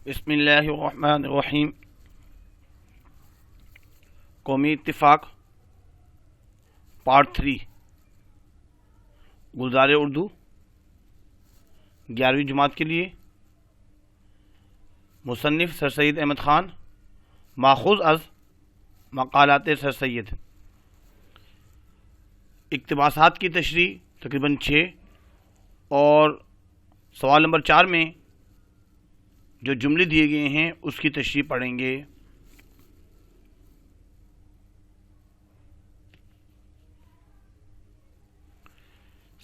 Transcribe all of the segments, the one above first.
بسم اللہ الرحمن الرحیم۔ قومی اتفاق پارٹ 3 گلزار اردو 11ویں جماعت کے لیے مصنف سر سید احمد خان، ماخوذ از مقالات سر سید۔ اقتباسات کی تشریح تقریباً 6 اور سوال نمبر 4 میں جو جملے دیے گئے ہیں اس کی تشریح پڑھیں گے۔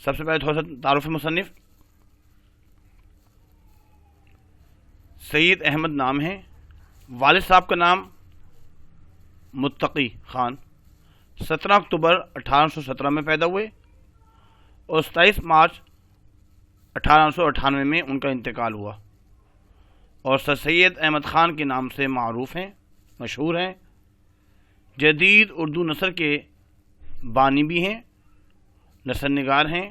سب سے پہلے تھوڑا سا تعارف مصنف۔ سید احمد نام ہے، والد صاحب کا نام متقی خان، 17 اکتوبر 1817 میں پیدا ہوئے اور 27 مارچ 1898 میں ان کا انتقال ہوا، اور سر سید احمد خان کے نام سے معروف ہیں، مشہور ہیں۔ جدید اردو نثر کے بانی بھی ہیں، نثر نگار ہیں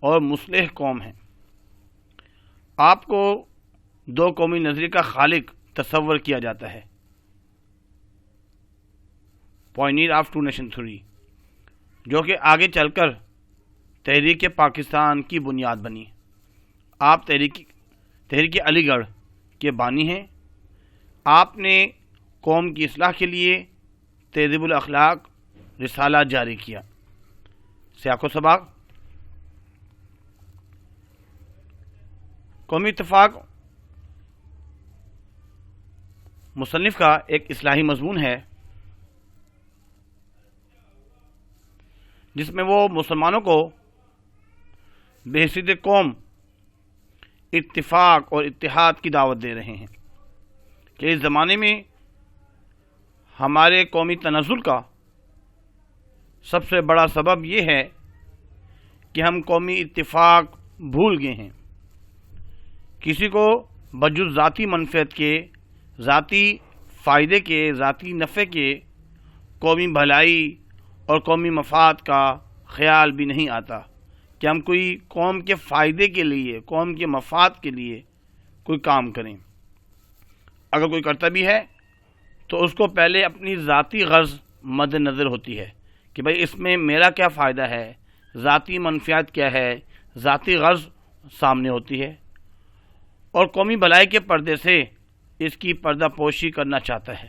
اور مصلح قوم ہیں۔ آپ کو 2 قومی نظریے کا خالق تصور کیا جاتا ہے، پائنیئر آف 2 نیشن تھیوری، جو کہ آگے چل کر تحریک پاکستان کی بنیاد بنی۔ آپ تحریک علی گڑھ کے بانی ہیں۔ آپ نے قوم کی اصلاح کے لیے تہذیب الاخلاق رسالہ جاری کیا۔ سیاق و سباق۔ قومی اتفاق مصنف کا ایک اصلاحی مضمون ہے، جس میں وہ مسلمانوں کو بحیثیت قوم اتفاق اور اتحاد کی دعوت دے رہے ہیں کہ اس زمانے میں ہمارے قومی تنزل کا سب سے بڑا سبب یہ ہے کہ ہم قومی اتفاق بھول گئے ہیں۔ کسی کو بجز ذاتی منفعت کے، ذاتی فائدے کے، ذاتی نفع کے قومی بھلائی اور قومی مفاد کا خیال بھی نہیں آتا کہ ہم کوئی قوم کے فائدے کے لیے، قوم کے مفاد کے لیے کوئی کام کریں۔ اگر کوئی کرتا بھی ہے تو اس کو پہلے اپنی ذاتی غرض مد نظر ہوتی ہے کہ بھئی اس میں میرا کیا فائدہ ہے، ذاتی منفعت کیا ہے، ذاتی غرض سامنے ہوتی ہے، اور قومی بھلائی کے پردے سے اس کی پردہ پوشی کرنا چاہتا ہے،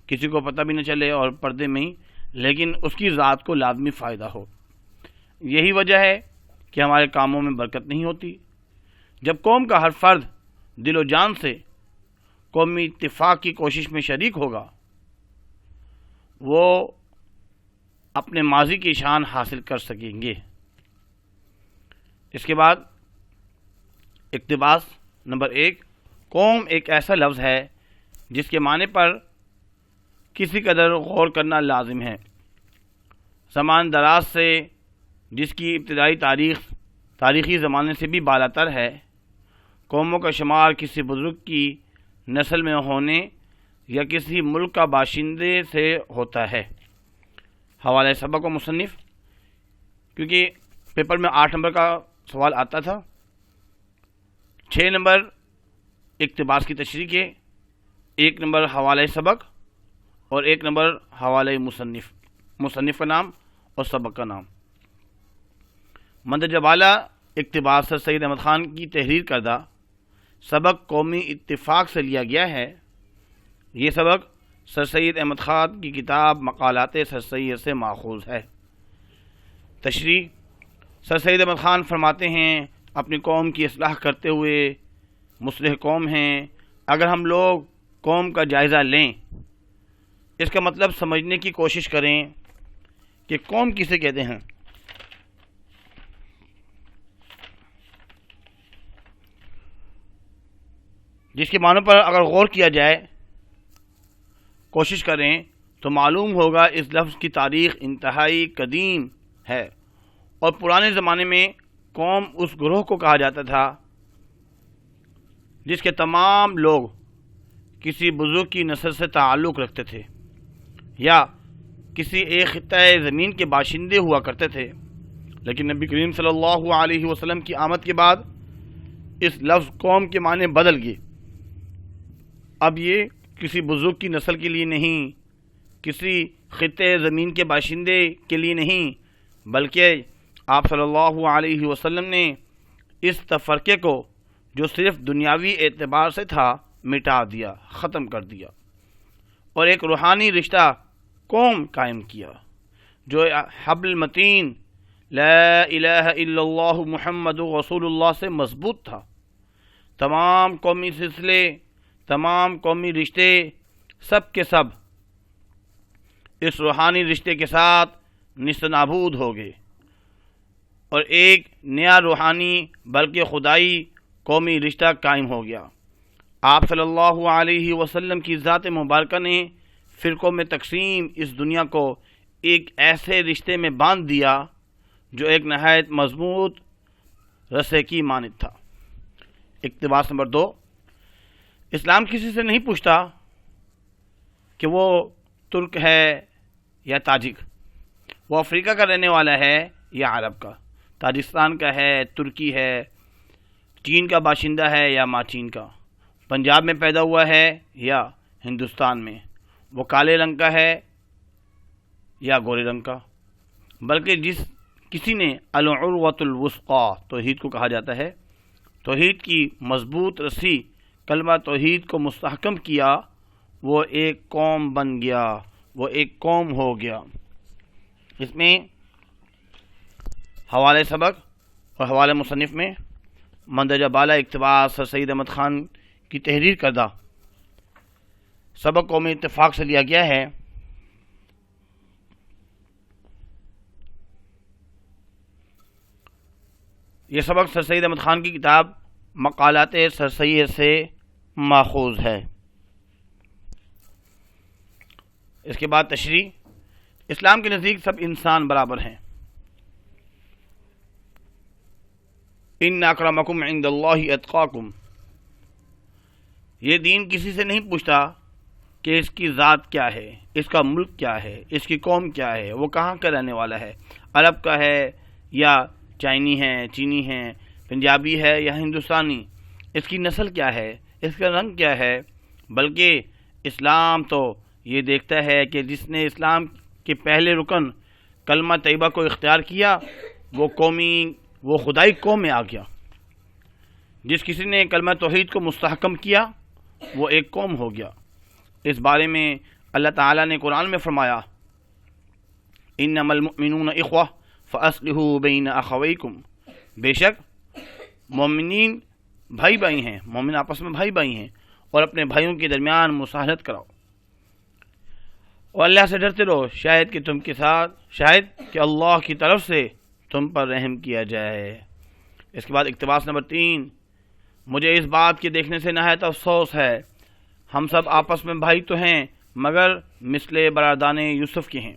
کسی کو پتہ بھی نہ چلے اور پردے میں ہی، لیکن اس کی ذات کو لازمی فائدہ ہو۔ یہی وجہ ہے کہ ہمارے کاموں میں برکت نہیں ہوتی۔ جب قوم کا ہر فرد دل و جان سے قومی اتفاق کی کوشش میں شریک ہوگا، وہ اپنے ماضی کی شان حاصل کر سکیں گے۔ اس کے بعد اقتباس نمبر 1۔ قوم ایک ایسا لفظ ہے جس کے معنی پر کسی قدر غور کرنا لازم ہے۔ زمان دراز سے جس کی ابتدائی تاریخی زمانے سے بھی بالاتر ہے، قوموں کا شمار کسی بزرگ کی نسل میں ہونے یا کسی ملک کا باشندے سے ہوتا ہے۔ حوالہ سبق و مصنف، کیونکہ پیپر میں 8 نمبر کا سوال آتا تھا، 6 نمبر اقتباس کی تشریح کے، 1 نمبر حوالہ سبق اور 1 نمبر حوالہ مصنف کا نام اور سبق کا نام۔ مندرجہ بالا اقتباس سر سید احمد خان کی تحریر کردہ سبق قومی اتفاق سے لیا گیا ہے۔ یہ سبق سر سید احمد خان کی کتاب مقالات سر سید سے ماخوذ ہے۔ تشریح۔ سر سید احمد خان فرماتے ہیں، اپنی قوم کی اصلاح کرتے ہوئے مصلح قوم ہیں۔ اگر ہم لوگ قوم کا جائزہ لیں، اس کا مطلب سمجھنے کی کوشش کریں کہ قوم کسے کہتے ہیں۔ جس کے معنوں پر اگر غور کیا جائے، کوشش کریں، تو معلوم ہوگا اس لفظ کی تاریخ انتہائی قدیم ہے، اور پرانے زمانے میں قوم اس گروہ کو کہا جاتا تھا جس کے تمام لوگ کسی بزرگ کی نسل سے تعلق رکھتے تھے یا کسی ایک خطۂ زمین کے باشندے ہوا کرتے تھے۔ لیکن نبی کریم صلی اللہ علیہ وسلم کی آمد کے بعد اس لفظ قوم کے معنی بدل گئے۔ اب یہ کسی بزرگ کی نسل کے لیے نہیں، کسی خطے زمین کے باشندے کے لیے نہیں، بلکہ آپ صلی اللہ علیہ وسلم نے اس تفرقے کو جو صرف دنیاوی اعتبار سے تھا مٹا دیا، ختم کر دیا، اور ایک روحانی رشتہ قوم قائم کیا جو حبل متین لا الہ الا اللہ محمد رسول اللہ سے مضبوط تھا۔ تمام قومی سلسلے، تمام قومی رشتے سب کے سب اس روحانی رشتے کے ساتھ نیست نابود ہو گئے، اور ایک نیا روحانی بلکہ خدائی قومی رشتہ قائم ہو گیا۔ آپ صلی اللہ علیہ وسلم کی ذات مبارکہ نے فرقوں میں تقسیم اس دنیا کو ایک ایسے رشتے میں باندھ دیا جو ایک نہایت مضبوط رسے کی مانند تھا۔ اقتباس نمبر 2، اسلام کسی سے نہیں پوچھتا کہ وہ ترک ہے یا تاجک، وہ افریقہ کا رہنے والا ہے یا عرب کا، تاجکستان کا ہے، ترکی ہے، چین کا باشندہ ہے یا ماچین کا، پنجاب میں پیدا ہوا ہے یا ہندوستان میں، وہ کالے رنگ کا ہے یا گورے رنگ کا، بلکہ کسی نے العروۃ الوثقی توحید کو کہا جاتا ہے، توحید کی مضبوط رسی کلمہ توحید کو مستحکم کیا، وہ ایک قوم بن گیا، وہ ایک قوم ہو گیا۔ اس میں حوالے سبق اور حوالے مصنف میں مندرجہ بالا اقتباس سر سید احمد خان کی تحریر کردہ سبق قومی اتفاق سے لیا گیا ہے۔ یہ سبق سر سید احمد خان کی کتاب مقالات سر سید سے ماخوذ ہے۔ اس کے بعد تشریح، اسلام کے نزدیک سب انسان برابر ہیں۔ ان اکرمکم عند اللہ اتقاکم، یہ دین کسی سے نہیں پوچھتا کہ اس کی ذات کیا ہے، اس کا ملک کیا ہے، اس کی قوم کیا ہے، وہ کہاں کا رہنے والا ہے، عرب کا ہے یا چائنی ہے، چینی ہے، پنجابی ہے یا ہندوستانی، اس کی نسل کیا ہے، اس کا رنگ کیا ہے، بلکہ اسلام تو یہ دیکھتا ہے کہ جس نے اسلام کے پہلے رکن کلمہ طیبہ کو اختیار کیا وہ خدائی قوم میں آ گیا۔ جس کسی نے کلمہ توحید کو مستحکم کیا وہ ایک قوم ہو گیا۔ اس بارے میں اللہ تعالیٰ نے قرآن میں فرمایا، انما المؤمنون اخوہ فاصلحوا بین اخویکم، بے شک مومنین بھائی بھائی ہیں، مومن آپس میں بھائی بھائی ہیں، اور اپنے بھائیوں کے درمیان مصالحت کراؤ، اور اللہ سے ڈرتے رہو، شاید کہ اللہ کی طرف سے تم پر رحم کیا جائے۔ اس کے بعد اقتباس نمبر 3، مجھے اس بات کے دیکھنے سے نہایت افسوس ہے، ہم سب آپس میں بھائی تو ہیں مگر مثل برادران یوسف کے ہیں،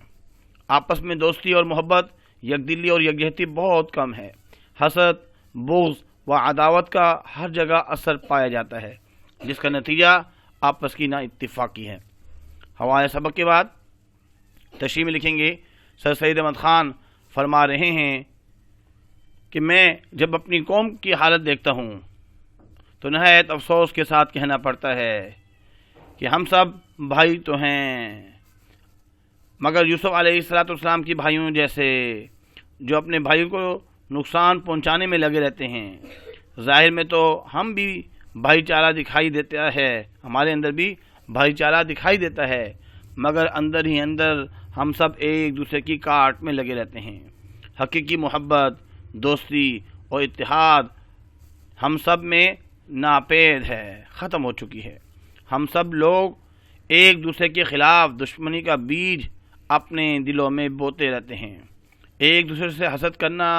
آپس میں دوستی اور محبت، یکدلی اور یکجہتی بہت کم ہے، حسد، بغض و عداوت کا ہر جگہ اثر پایا جاتا ہے، جس کا نتیجہ آپس کی نا اتفاقی ہے۔ حوالے سبق کے بعد تشریح میں لکھیں گے، سر سید احمد خان فرما رہے ہیں کہ میں جب اپنی قوم کی حالت دیکھتا ہوں تو نہایت افسوس کے ساتھ کہنا پڑتا ہے کہ ہم سب بھائی تو ہیں مگر یوسف علیہ السلام کی بھائیوں جیسے، جو اپنے بھائیوں کو نقصان پہنچانے میں لگے رہتے ہیں۔ ظاہر میں تو ہم بھی بھائی چارہ دکھائی دیتا ہے، ہمارے اندر بھی بھائی چارہ دکھائی دیتا ہے، مگر اندر ہی اندر ہم سب ایک دوسرے کی کاٹ میں لگے رہتے ہیں۔ حقیقی محبت، دوستی اور اتحاد ہم سب میں ناپید ہے، ختم ہو چکی ہے۔ ہم سب لوگ ایک دوسرے کے خلاف دشمنی کا بیج اپنے دلوں میں بوتے رہتے ہیں۔ ایک دوسرے سے حسد کرنا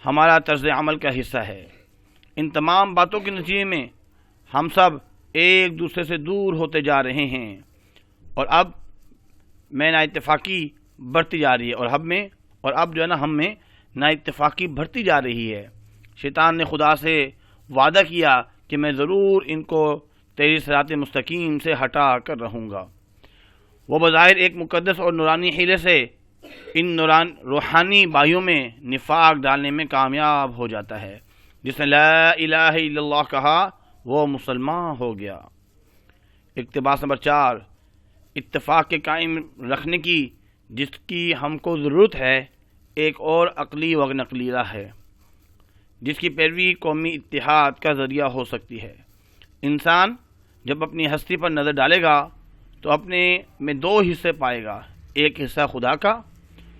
ہمارا طرز عمل کا حصہ ہے۔ ان تمام باتوں کے نتیجے میں ہم سب ایک دوسرے سے دور ہوتے جا رہے ہیں، اور اب میں نا اتفاقی بڑھتی جا رہی ہے، اور اب جو ہے نا ہم میں نا اتفاقی بڑھتی جا رہی ہے۔ شیطان نے خدا سے وعدہ کیا کہ میں ضرور ان کو تیری صراط مستقیم سے ہٹا کر رہوں گا۔ وہ بظاہر ایک مقدس اور نورانی حیلے سے ان روحانی بھائیوں میں نفاق ڈالنے میں کامیاب ہو جاتا ہے۔ جس نے لا الہ الا اللہ کہا وہ مسلمان ہو گیا۔ اقتباس نمبر 4، اتفاق کے قائم رکھنے کی جس کی ہم کو ضرورت ہے ایک اور عقلی و نقلی راہ ہے جس کی پیروی قومی اتحاد کا ذریعہ ہو سکتی ہے۔ انسان جب اپنی ہستی پر نظر ڈالے گا تو اپنے میں دو حصے پائے گا، ایک حصہ خدا کا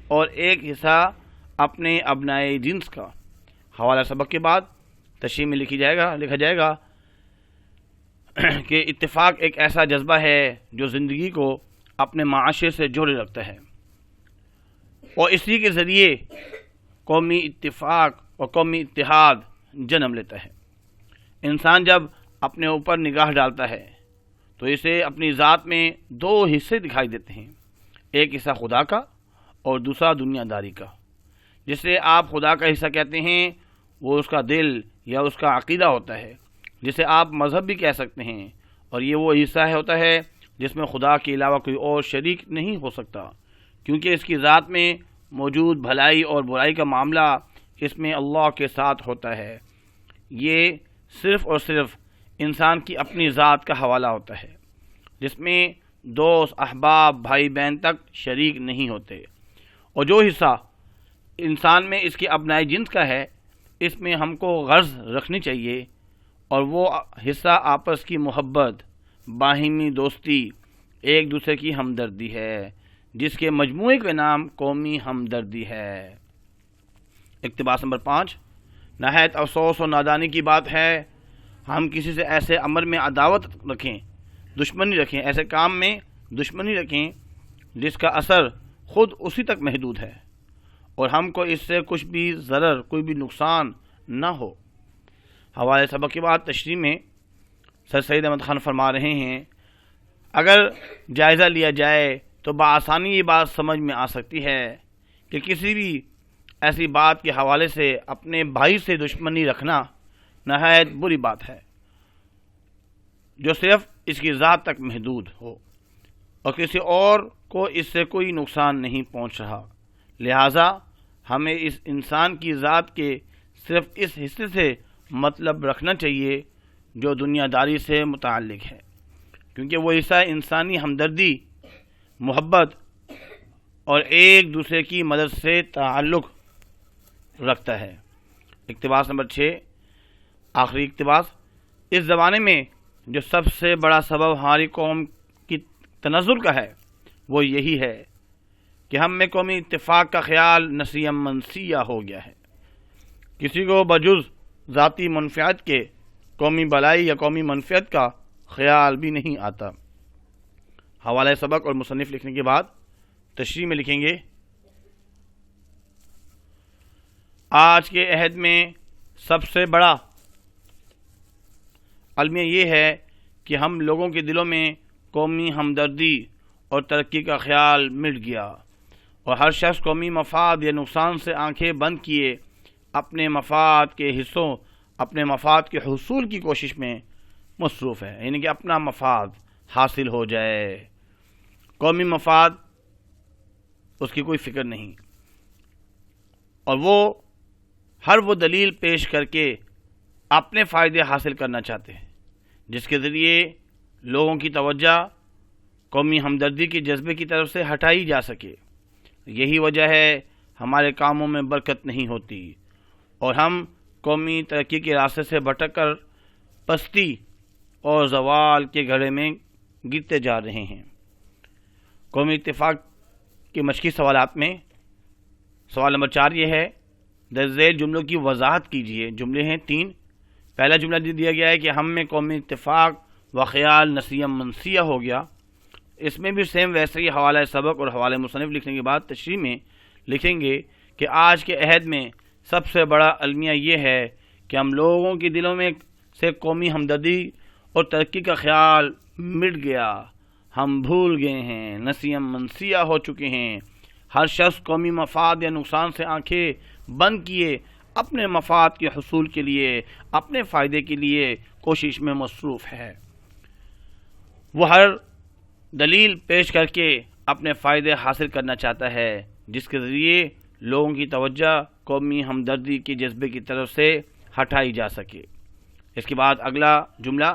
اور ایک حصہ اپنے ابنائے جنس کا۔ حوالہ سبق کے بعد تشریح میں لکھا جائے گا کہ اتفاق ایک ایسا جذبہ ہے جو زندگی کو اپنے معاشرے سے جوڑے رکھتا ہے اور اسی کے ذریعے قومی اتفاق اور قومی اتحاد جنم لیتا ہے۔ انسان جب اپنے اوپر نگاہ ڈالتا ہے تو اسے اپنی ذات میں دو حصے دکھائی دیتے ہیں، ایک حصہ خدا کا اور دوسرا دنیا داری کا۔ جسے آپ خدا کا حصہ کہتے ہیں وہ اس کا دل یا اس کا عقیدہ ہوتا ہے، جسے آپ مذہب بھی کہہ سکتے ہیں، اور یہ وہ حصہ ہوتا ہے جس میں خدا کے علاوہ کوئی اور شریک نہیں ہو سکتا، کیونکہ اس کی ذات میں موجود بھلائی اور برائی کا معاملہ اس میں اللہ کے ساتھ ہوتا ہے۔ یہ صرف اور صرف انسان کی اپنی ذات کا حوالہ ہوتا ہے، جس میں دوست، احباب، بھائی بہن تک شریک نہیں ہوتے، اور جو حصہ انسان میں اس کے ابنائے جنس کا ہے اس میں ہم کو غرض رکھنی چاہیے، اور وہ حصہ آپس کی محبت، باہمی دوستی، ایک دوسرے کی ہمدردی ہے، جس کے مجموعے کا نام قومی ہمدردی ہے۔ اقتباس نمبر 5، نہایت افسوس اور نادانی کی بات ہے ہم کسی سے ایسے امر میں عداوت رکھیں، دشمنی رکھیں، ایسے کام میں دشمنی رکھیں جس کا اثر خود اسی تک محدود ہے اور ہم کو اس سے کچھ بھی ضرر، کوئی بھی نقصان نہ ہو۔ حوالے سبق کے بعد تشریح میں سر سید احمد خان فرما رہے ہیں، اگر جائزہ لیا جائے تو بآسانی یہ بات سمجھ میں آ سکتی ہے کہ کسی بھی ایسی بات کے حوالے سے اپنے بھائی سے دشمنی رکھنا نہایت بری بات ہے جو صرف اس کی ذات تک محدود ہو اور کسی اور کو اس سے کوئی نقصان نہیں پہنچ رہا۔ لہٰذا ہمیں اس انسان کی ذات کے صرف اس حصے سے مطلب رکھنا چاہیے جو دنیا داری سے متعلق ہے، کیونکہ وہ حصہ انسانی ہمدردی، محبت اور ایک دوسرے کی مدد سے تعلق رکھتا ہے۔ اقتباس نمبر 6، آخری اقتباس، اس زمانے میں جو سب سے بڑا سبب ہماری قوم کی تنزل کا ہے وہ یہی ہے کہ ہم میں قومی اتفاق کا خیال نسیم منسیہ ہو گیا ہے۔ کسی کو بجز ذاتی منفعت کے قومی بلائی یا قومی منفعت کا خیال بھی نہیں آتا۔ حوالہ سبق اور مصنف لکھنے کے بعد تشریح میں لکھیں گے، آج کے عہد میں سب سے بڑا المیہ یہ ہے کہ ہم لوگوں کے دلوں میں قومی ہمدردی اور ترقی کا خیال مٹ گیا اور ہر شخص قومی مفاد یا نقصان سے آنکھیں بند کیے اپنے مفاد کے حصوں، اپنے مفاد کے حصول کی کوشش میں مصروف ہے، یعنی کہ اپنا مفاد حاصل ہو جائے، قومی مفاد اس کی کوئی فکر نہیں، اور وہ ہر وہ دلیل پیش کر کے اپنے فائدے حاصل کرنا چاہتے ہیں جس کے ذریعے لوگوں کی توجہ قومی ہمدردی کے جذبے کی طرف سے ہٹائی جا سکے۔ یہی وجہ ہے ہمارے کاموں میں برکت نہیں ہوتی اور ہم قومی ترقی کے راستے سے بھٹک کر پستی اور زوال کے گھڑے میں گرتے جا رہے ہیں۔ قومی اتفاق کے مشقی سوالات میں سوال نمبر 4 یہ ہے، درج ذیل جملوں کی وضاحت کیجیے۔ جملے ہیں 3۔ پہلا جملہ دیا گیا ہے کہ ہم میں قومی اتفاق و خیال نسیم منسیہ ہو گیا، اس میں بھی سیم ویسے ہی حوالہ سبق اور حوالہ مصنف لکھنے کے بعد تشریح میں لکھیں گے کہ آج کے عہد میں سب سے بڑا المیہ یہ ہے کہ ہم لوگوں کے دلوں میں سے قومی ہمدردی اور ترقی کا خیال مٹ گیا، ہم بھول گئے ہیں، نسیم منسیہ ہو چکے ہیں، ہر شخص قومی مفاد یا نقصان سے آنکھیں بند کیے اپنے مفاد کے حصول کے لیے، اپنے فائدے کے لیے کوشش میں مصروف ہے۔ وہ ہر دلیل پیش کر کے اپنے فائدے حاصل کرنا چاہتا ہے جس کے ذریعے لوگوں کی توجہ قومی ہمدردی کے جذبے کی طرف سے ہٹائی جا سکے۔ اس کے بعد اگلا جملہ،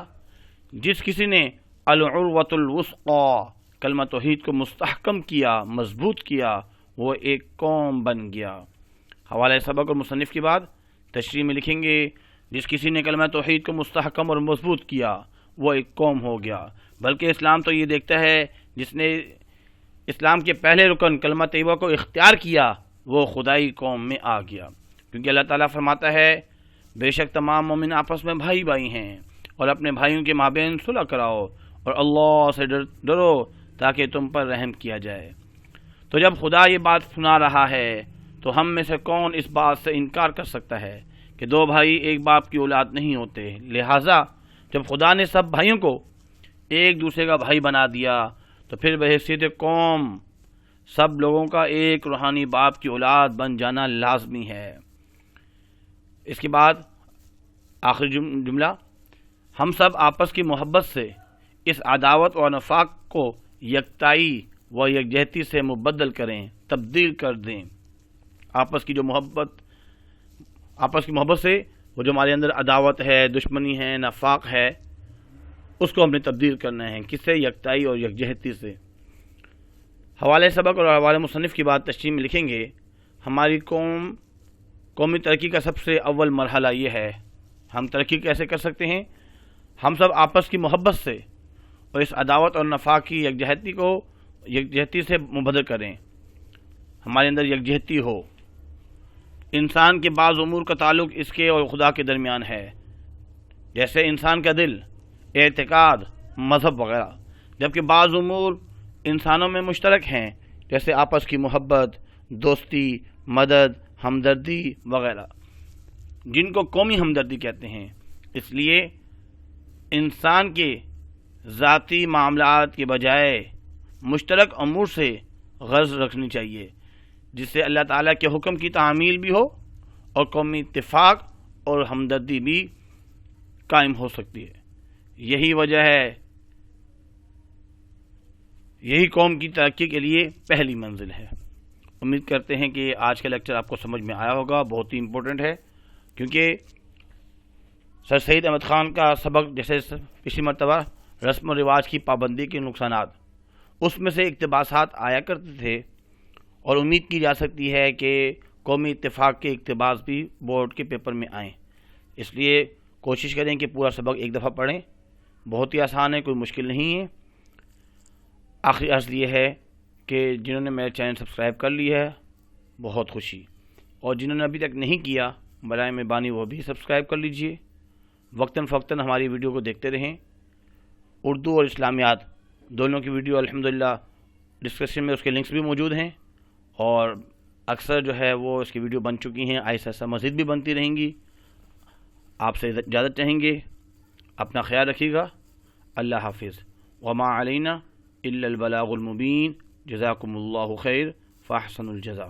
جس کسی نے العروۃ الوثقی، کلمہ توحید کو مستحکم کیا، مضبوط کیا، وہ ایک قوم بن گیا۔ حوالہ سبق اور مصنف کی بات تشریح میں لکھیں گے، جس کسی نے کلمہ توحید کو مستحکم اور مضبوط کیا وہ ایک قوم ہو گیا۔ بلکہ اسلام تو یہ دیکھتا ہے جس نے اسلام کے پہلے رکن کلمہ طیبہ کو اختیار کیا وہ خدائی قوم میں آ گیا، کیونکہ اللہ تعالیٰ فرماتا ہے بے شک تمام مومن آپس میں بھائی بھائی ہیں اور اپنے بھائیوں کے مابین صلح کراؤ اور اللہ سے ڈرو تاکہ تم پر رحم کیا جائے۔ تو جب خدا یہ بات سنا رہا ہے تو ہم میں سے کون اس بات سے انکار کر سکتا ہے کہ دو بھائی ایک باپ کی اولاد نہیں ہوتے؟ لہٰذا جب خدا نے سب بھائیوں کو ایک دوسرے کا بھائی بنا دیا تو پھر بحیثیت قوم سب لوگوں کا ایک روحانی باپ کی اولاد بن جانا لازمی ہے۔ اس کے بعد آخری جملہ، ہم سب آپس کی محبت سے اس عداوت اور نفاق کو یکتائی و یکجہتی سے مبدل کریں، تبدیل کر دیں۔ آپس کی محبت سے وہ جو ہمارے اندر عداوت ہے، دشمنی ہے، نفاق ہے، اس کو ہم نے تبدیل کرنا ہے۔ کس سے؟ یکتائی اور یکجہتی سے۔ حوالے سبق اور حوالے مصنف کی بات تشریح میں لکھیں گے، ہماری قومی ترقی کا سب سے اول مرحلہ یہ ہے، ہم ترقی کیسے کر سکتے ہیں؟ ہم سب آپس کی محبت سے اور اس عداوت اور نفاق کی یکجہتی سے مبدل کریں، ہمارے اندر یکجہتی ہو۔ انسان کے بعض امور کا تعلق اس کے اور خدا کے درمیان ہے، جیسے انسان کا دل، اعتقاد، مذہب وغیرہ، جبکہ بعض امور انسانوں میں مشترک ہیں، جیسے آپس کی محبت، دوستی، مدد، ہمدردی وغیرہ، جن کو قومی ہمدردی کہتے ہیں۔ اس لیے انسان کے ذاتی معاملات کے بجائے مشترک امور سے غرض رکھنی چاہیے، جس سے اللہ تعالیٰ کے حکم کی تعمیل بھی ہو اور قومی اتفاق اور ہمدردی بھی قائم ہو سکتی ہے۔ یہی وجہ ہے، یہی قوم کی ترقی کے لیے پہلی منزل ہے۔ امید کرتے ہیں کہ آج کا لیکچر آپ کو سمجھ میں آیا ہوگا، بہت ہی امپورٹنٹ ہے، کیونکہ سر سید احمد خان کا سبق جیسے پچھلی مرتبہ رسم و رواج کی پابندی کے نقصانات، اس میں سے اقتباسات آیا کرتے تھے، اور امید کی جا سکتی ہے کہ قومی اتفاق کے اقتباس بھی بورڈ کے پیپر میں آئیں۔ اس لیے کوشش کریں کہ پورا سبق ایک دفعہ پڑھیں، بہت ہی آسان ہے، کوئی مشکل نہیں ہے۔ آخری عرض یہ ہے کہ جنہوں نے میرے چینل سبسکرائب کر لی ہے بہت خوشی، اور جنہوں نے ابھی تک نہیں کیا برائے مہربانی وہ بھی سبسکرائب کر لیجئے۔ وقتاً فوقتاً ہماری ویڈیو کو دیکھتے رہیں۔ اردو اور اسلامیات دونوں کی ویڈیو الحمدللہ ڈسکرپشن میں اس کے لنکس بھی موجود ہیں، اور اکثر جو ہے وہ اس کی ویڈیو بن چکی ہیں، ایسا ایسا مزید بھی بنتی رہیں گی۔ آپ سے اجازت چاہیں گے، اپنا خیال رکھیے گا، اللہ حافظ۔ وما علینا الا البلاغ المبین، جزاکم اللہ خیر، فاحسن الجزا۔